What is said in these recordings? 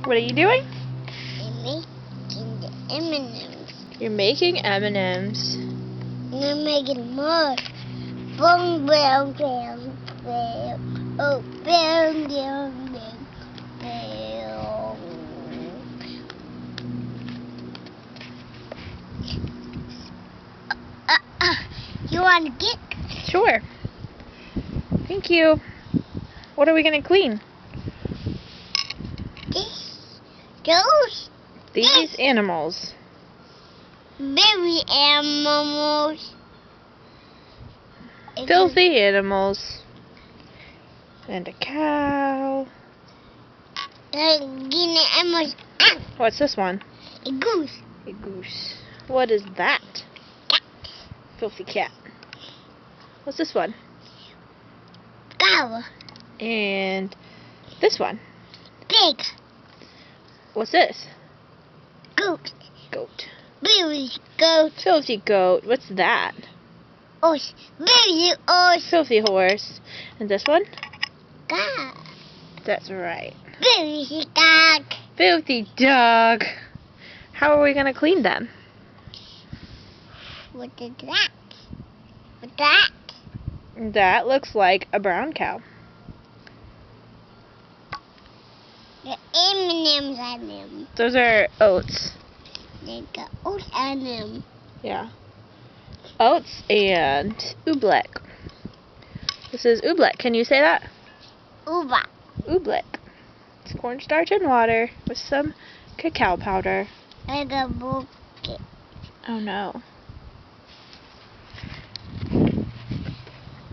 What are you doing? I'm making the M&M's. You're making M&M's. And I'm making more. Boom, bam, bam, bam. Oh, bam, bam, bam, bam. You want a get? Sure. Thank you. What are we going to clean? Those These animals. baby animals. Filthy animals. And a cow. Animals. What's this one? A goose. A goose. What is that? Cat. Filthy cat. What's this one? Cow. And this one. Pig. What's this? Goat. Goat. Baby goat. Filthy goat. What's that? Horse. Baby horse. Filthy horse. And this one? Cow. That's right. Baby dog. Filthy dog. How are we going to clean them? What is that? What's that? That looks like a brown cow. The M&M's on them. Those are oats. They got oats on them. Yeah. Oats and Oobleck. This is Oobleck. Can you say that? Oobleck. Oobleck. It's cornstarch and water with some cacao powder. I got bucket. Oh no.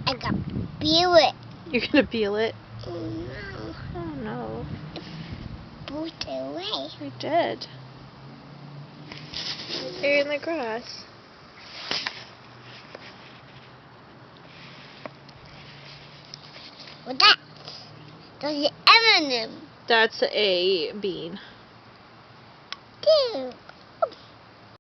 I got peel it. You're going to peel it? Oh no. Oh no. Put it away. I did. Right there in the grass. What's that? Those are M&M's. That's a bean. Dude.